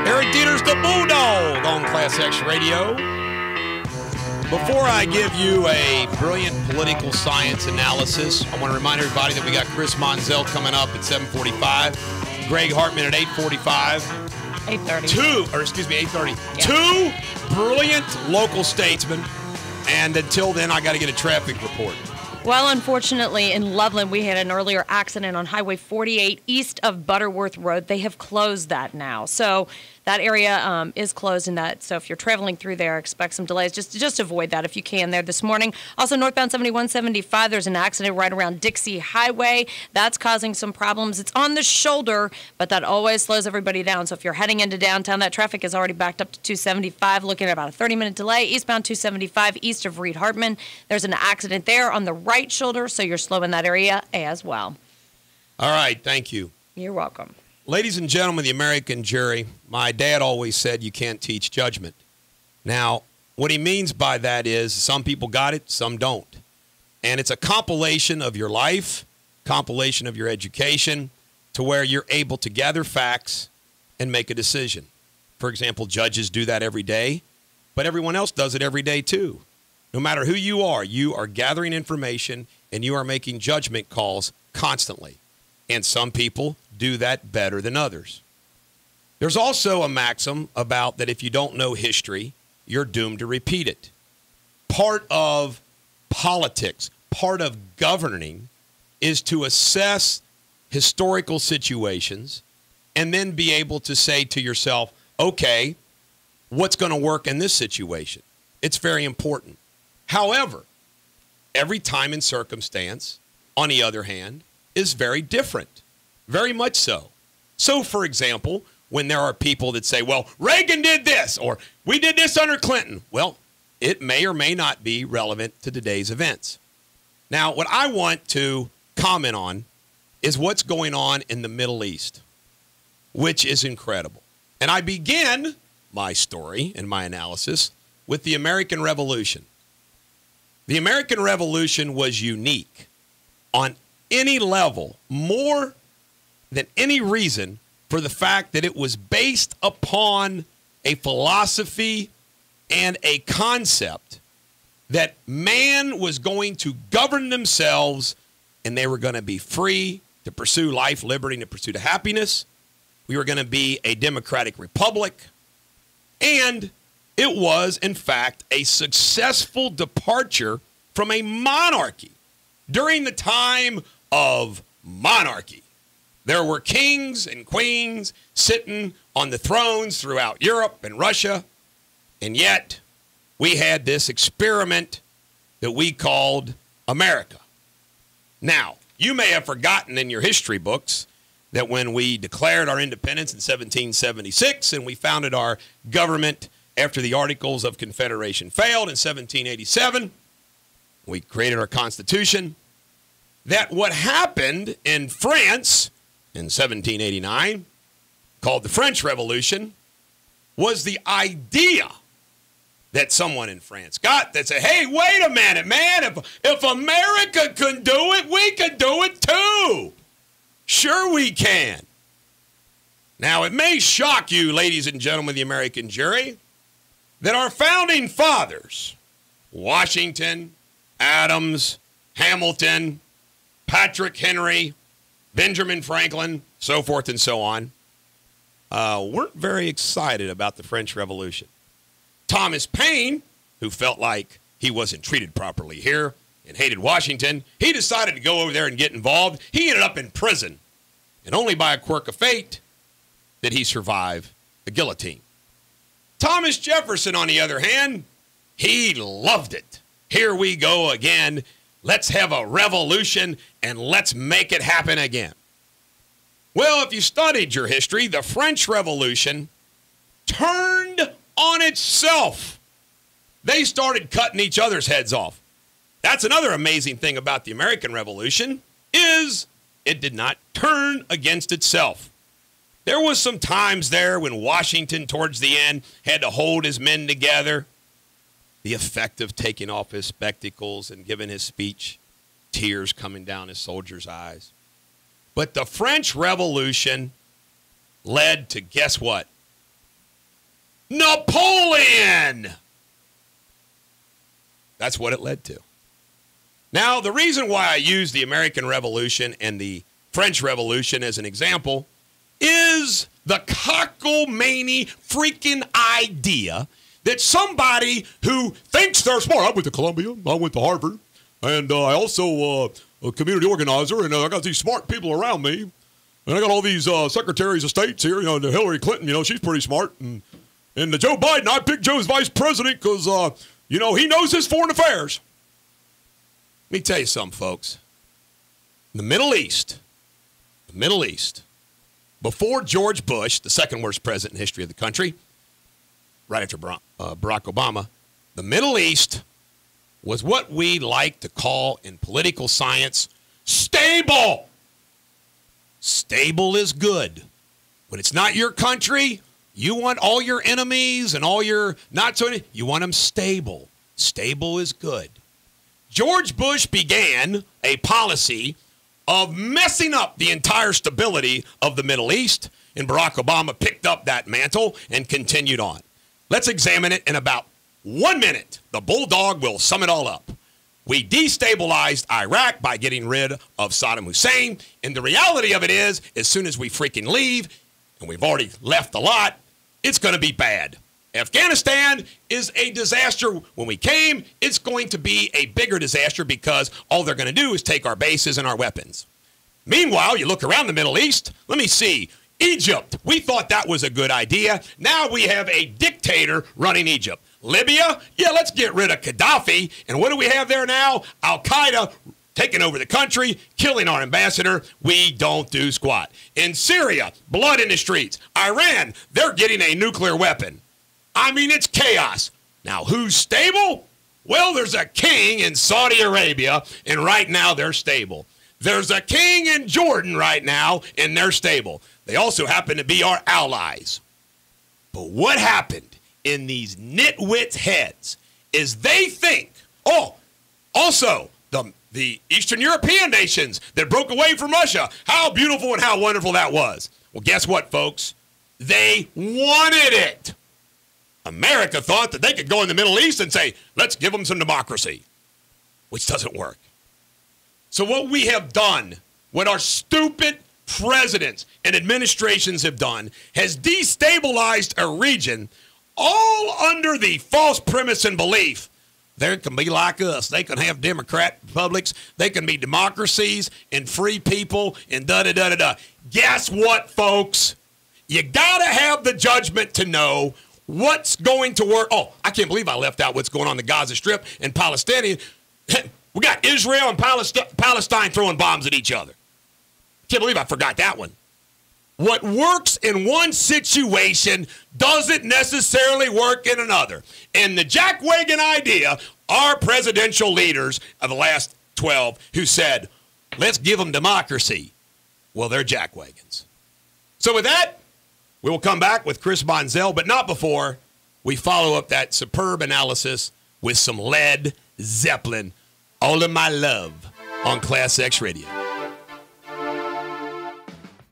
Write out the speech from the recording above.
Here at Deters, the Bulldog on Class X Radio. Before I give you a brilliant political science analysis, I want to remind everybody that we got Chris Monzel coming up at 7:45, Greg Hartman at 8:45. 8:30. 8:30. Yeah. Two brilliant local statesmen, and until then, I got to get a traffic report. Well, unfortunately, in Loveland, we had an earlier accident on Highway 48 east of Butterworth Road. They have closed that now. So that area is closed in that. So if you're traveling through there, expect some delays. Just avoid that if you can there this morning. Also, northbound 7175, there's an accident right around Dixie Highway. That's causing some problems. It's on the shoulder, but that always slows everybody down. So if you're heading into downtown, that traffic is already backed up to 275, looking at about a 30-minute delay. Eastbound 275 east of Reed-Hartman, there's an accident there on the right shoulder, so you're slow in that area as well. All right, thank you. You're welcome. Ladies and gentlemen, the American jury, my dad always said you can't teach judgment. Now, what he means by that is some people got it, some don't. And it's a compilation of your life, compilation of your education, to where you're able to gather facts and make a decision. For example, judges do that every day, but everyone else does it every day too. No matter who you are gathering information and you are making judgment calls constantly. And some people do that better than others. There's also a maxim about that if you don't know history, you're doomed to repeat it. Part of politics, part of governing is to assess historical situations and then be able to say to yourself, okay, what's going to work in this situation? It's very important. However, every time and circumstance, on the other hand, is very different, very much so. So, for example, when there are people that say, well, Reagan did this, or we did this under Clinton, well, it may or may not be relevant to today's events. Now, what I want to comment on is what's going on in the Middle East, which is incredible. And I begin my story and my analysis with the American Revolution. The American Revolution was unique on any level, more than any reason, for the fact that it was based upon a philosophy and a concept that man was going to govern themselves and they were going to be free to pursue life, liberty, and to pursue the happiness. We were going to be a democratic republic. And it was, in fact, a successful departure from a monarchy. During the time of monarchy, there were kings and queens sitting on the thrones throughout Europe and Russia, and yet we had this experiment that we called America. Now, you may have forgotten in your history books that when we declared our independence in 1776 and we founded our government after the Articles of Confederation failed in 1787, we created our Constitution, that what happened in France in 1789, called the French Revolution, was the idea that someone in France got that said, hey, wait a minute, man, if America can do it, we can do it too. Sure we can. Now, it may shock you, ladies and gentlemen of the American jury, that our founding fathers, Washington, Adams, Hamilton, Patrick Henry, Benjamin Franklin, so forth and so on, weren't very excited about the French Revolution. Thomas Paine, who felt like he wasn't treated properly here and hated Washington, he decided to go over there and get involved. He ended up in prison, and only by a quirk of fate did he survive the guillotine. Thomas Jefferson, on the other hand, he loved it. Here we go again. Let's have a revolution and let's make it happen again. Well, if you studied your history, the French Revolution turned on itself. They started cutting each other's heads off. That's another amazing thing about the American Revolution, is it did not turn against itself. There was some times there when Washington, towards the end, had to hold his men together. The effect of taking off his spectacles and giving his speech, tears coming down his soldiers' eyes. But the French Revolution led to, guess what? Napoleon. That's what it led to. Now, the reason why I use the American Revolution and the French Revolution as an example is the cockamamie freaking idea that somebody who thinks they're smart, I went to Columbia, I went to Harvard, and I also a community organizer, and I got these smart people around me, and I got all these secretaries of states here, and Hillary Clinton, she's pretty smart, and Joe Biden, I picked Joe as vice president because, he knows his foreign affairs. Let me tell you something, folks. The Middle East, before George Bush, the second worst president in history of the country, right after Barack Obama, the Middle East was what we like to call in political science stable. Stable is good. When it's not your country, you want all your enemies and all your not so, you want them stable. Stable is good. George Bush began a policy of messing up the entire stability of the Middle East, and Barack Obama picked up that mantle and continued on. Let's examine it in about 1 minute. The Bulldog will sum it all up. We destabilized Iraq by getting rid of Saddam Hussein, and the reality of it is, as soon as we freaking leave, and we've already left a lot, it's going to be bad. Afghanistan is a disaster. When we came, it's going to be a bigger disaster because all they're going to do is take our bases and our weapons. Meanwhile, you look around the Middle East. Let me see. Egypt. We thought that was a good idea. Now we have a dictator running Egypt. Libya? Yeah, let's get rid of Gaddafi. And what do we have there now? Al-Qaeda taking over the country, killing our ambassador. We don't do squat. In Syria, blood in the streets. Iran, they're getting a nuclear weapon. I mean, it's chaos. Now, who's stable? Well, there's a king in Saudi Arabia, and right now they're stable. There's a king in Jordan right now, and they're stable. They also happen to be our allies. But what happened in these nitwits' heads is they think, also the Eastern European nations that broke away from Russia, how beautiful and how wonderful that was. Well, guess what, folks? They wanted it. America thought that they could go in the Middle East and say, let's give them some democracy, which doesn't work. So what we have done, what our stupid presidents and administrations have done, has destabilized a region all under the false premise and belief they can be like us. They can have Democrat republics. They can be democracies and free people and da-da-da-da-da. Guess what, folks? You got to have the judgment to know what's going to work. Oh, I can't believe I left out what's going on in the Gaza Strip and Palestinian. We got Israel and Palestine throwing bombs at each other. Can't believe I forgot that one. What works in one situation doesn't necessarily work in another. And the jackwagon idea, our presidential leaders of the last 12 who said, let's give them democracy. Well, they're jackwagons. So with that, we will come back with Chris Bonzell, but not before we follow up that superb analysis with some Led Zeppelin, All of My Love, on Class X Radio.